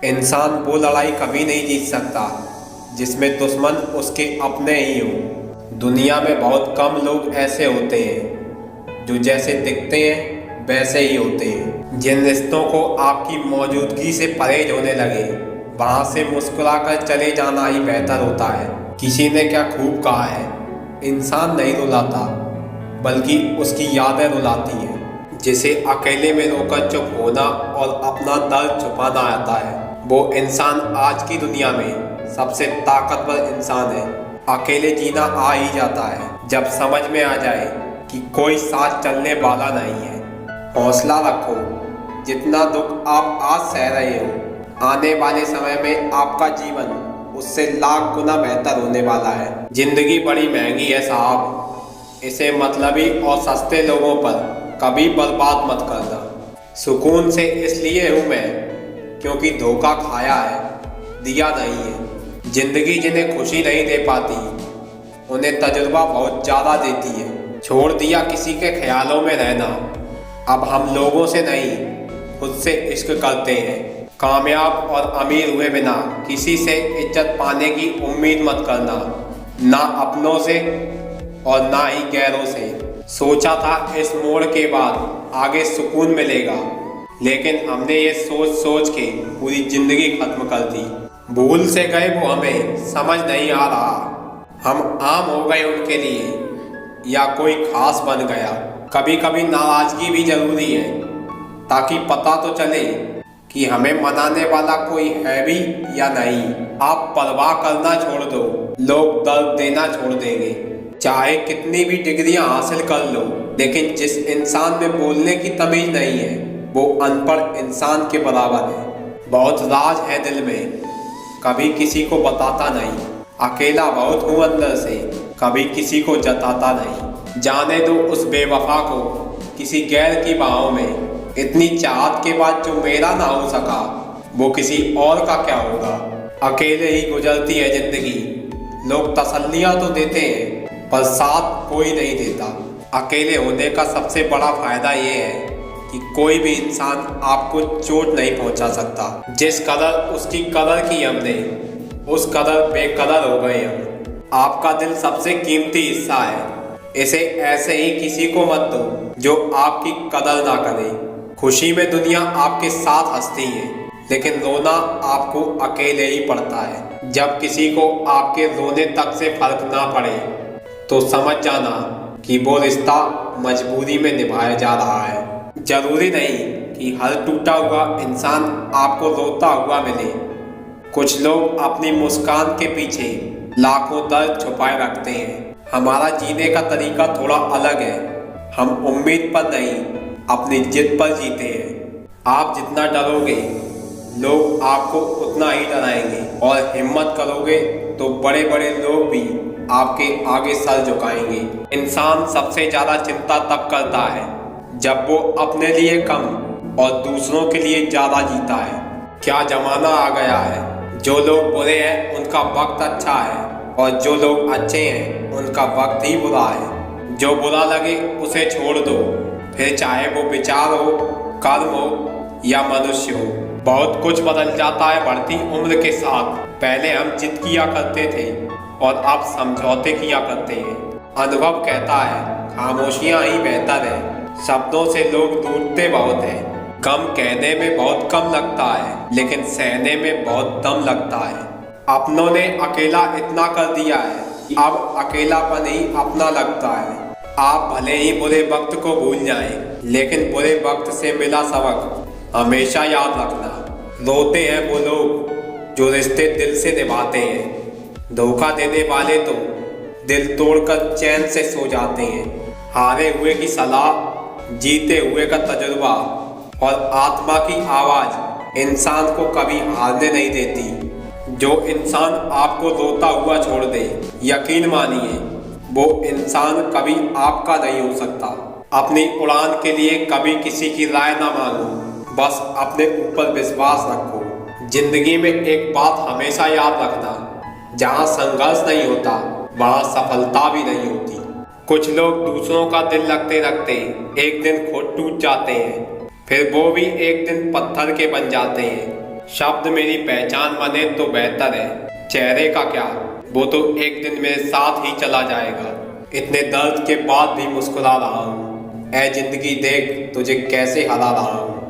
इंसान वो लड़ाई कभी नहीं जीत सकता जिसमें दुश्मन उसके अपने ही हों। दुनिया में बहुत कम लोग ऐसे होते हैं जो जैसे दिखते हैं वैसे ही होते हैं। जिन रिश्तों को आपकी मौजूदगी से परहेज होने लगे वहाँ से मुस्कुराकर चले जाना ही बेहतर होता है। किसी ने क्या खूब कहा है, इंसान नहीं रुलाता बल्कि उसकी यादें रुलाती हैं। जिसे अकेले में रोकर चुप होना और अपना दर्द छुपाना आता है, वो इंसान आज की दुनिया में सबसे ताकतवर इंसान है। अकेले जीना आ ही जाता है जब समझ में आ जाए कि कोई साथ चलने वाला नहीं है। हौसला रखो, जितना दुख आप आज सह रहे हो आने वाले समय में आपका जीवन उससे लाख गुना बेहतर होने वाला है। जिंदगी बड़ी महंगी है साहब, इसे मतलबी और सस्ते लोगों पर कभी बर्बाद मत करना। सुकून से इसलिए हूँ मैं क्योंकि धोखा खाया है, दिया नहीं है। जिंदगी जिन्हें खुशी नहीं दे पाती उन्हें तजुर्बा बहुत ज़्यादा देती है। छोड़ दिया किसी के ख्यालों में रहना, अब हम लोगों से नहीं खुद से इश्क करते हैं। कामयाब और अमीर हुए बिना किसी से इज्जत पाने की उम्मीद मत करना, ना अपनों से और ना ही गैरों से। सोचा था इस मोड़ के बाद आगे सुकून मिलेगा, लेकिन हमने ये सोच सोच के पूरी जिंदगी खत्म कर दी। भूल से गए वो हमें समझ नहीं आ रहा, हम आम हो गए उनके लिए या कोई खास बन गया। कभी कभी नाराजगी भी जरूरी है ताकि पता तो चले कि हमें मनाने वाला कोई है भी या नहीं। आप परवाह करना छोड़ दो, लोग दर्द देना छोड़ देंगे। चाहे कितनी भी डिग्रियां हासिल कर लो, लेकिन जिस इंसान में बोलने की तमीज नहीं है वो अनपढ़ इंसान के बराबर है। बहुत राज है दिल में, कभी किसी को बताता नहीं। अकेला बहुत हूँ अंदर से, कभी किसी को जताता नहीं। जाने दो उस बेवफा को किसी गैर की बाहों में। इतनी चाहत के बाद जो मेरा ना हो सका वो किसी और का क्या होगा। अकेले ही गुजरती है जिंदगी, लोग तसल्लियां तो देते हैं पर साथ कोई नहीं देता। अकेले होने का सबसे बड़ा फायदा ये है कि कोई भी इंसान आपको चोट नहीं पहुंचा सकता। जिस कदर उसकी कदर की हमने, उस कदर बेकदर हो गए हम। आपका दिल सबसे कीमती हिस्सा है, इसे ऐसे ही किसी को मत दो जो आपकी कदर ना करे। खुशी में दुनिया आपके साथ हंसती है, लेकिन रोना आपको अकेले ही पड़ता है। जब किसी को आपके रोने तक से फर्क ना पड़े तो समझ जाना कि वो रिश्ता मजबूरी में निभाया जा रहा है। जरूरी नहीं कि हर टूटा हुआ इंसान आपको रोता हुआ मिले। कुछ लोग अपनी मुस्कान के पीछे लाखों दर्द छुपाए रखते हैं। हमारा जीने का तरीका थोड़ा अलग है, हम उम्मीद पर नहीं अपनी जिद पर जीते हैं। आप जितना डरोगे लोग आपको उतना ही डराएंगे, और हिम्मत करोगे तो बड़े बड़े लोग भी आपके आगे सर झुकाएंगे। इंसान सबसे ज्यादा चिंता तब करता है जब वो अपने लिए कम और दूसरों के लिए ज्यादा जीता है। क्या जमाना आ गया है, जो लोग बुरे हैं उनका वक्त अच्छा है और जो लोग अच्छे हैं उनका वक्त ही बुरा है। जो बुरा लगे उसे छोड़ दो, फिर चाहे वो विचार हो, कर्म हो या मनुष्य हो। बहुत कुछ बदल जाता है बढ़ती उम्र के साथ। पहले हम जिद किया करते थे और अब समझौते किया करते हैं। अनुभव कहता है खामोशियां ही बेहतर है। शब्दों से लोग टूटते बहुत हैं। कम कहने में बहुत कम लगता है, लेकिन सहने में बहुत दम लगता है। अपनों ने अकेला इतना कर दिया है कि अब अकेलापन ही अपना लगता है। आप भले ही बुरे वक्त को भूल जाएं, लेकिन बुरे वक्त से मिला सबक हमेशा याद रखना। रोते हैं वो लोग जो रिश्ते दिल से निभाते हैं। धोखा देने वाले तो दिल तोड़कर चैन से सो जाते हैं। हारे हुए की सलाह, जीते हुए का तजुर्बा और आत्मा की आवाज़ इंसान को कभी हारने नहीं देती। जो इंसान आपको रोता हुआ छोड़ दे, यकीन मानिए वो इंसान कभी आपका नहीं हो सकता। अपनी उड़ान के लिए कभी किसी की राय ना मांगो, बस अपने ऊपर विश्वास रखो। जिंदगी में एक बात हमेशा याद रखना, जहाँ संघर्ष नहीं होता वहाँ सफलता भी नहीं होती। कुछ लोग दूसरों का दिल रखते रखते एक दिन खुद टूट जाते हैं, फिर वो भी एक दिन पत्थर के बन जाते हैं। शब्द मेरी पहचान बने तो बेहतर है, चेहरे का क्या, वो तो एक दिन मेरे साथ ही चला जाएगा। इतने दर्द के बाद भी मुस्कुरा रहा हूँ। ऐ जिंदगी देख तुझे कैसे हरा रहा हूँ।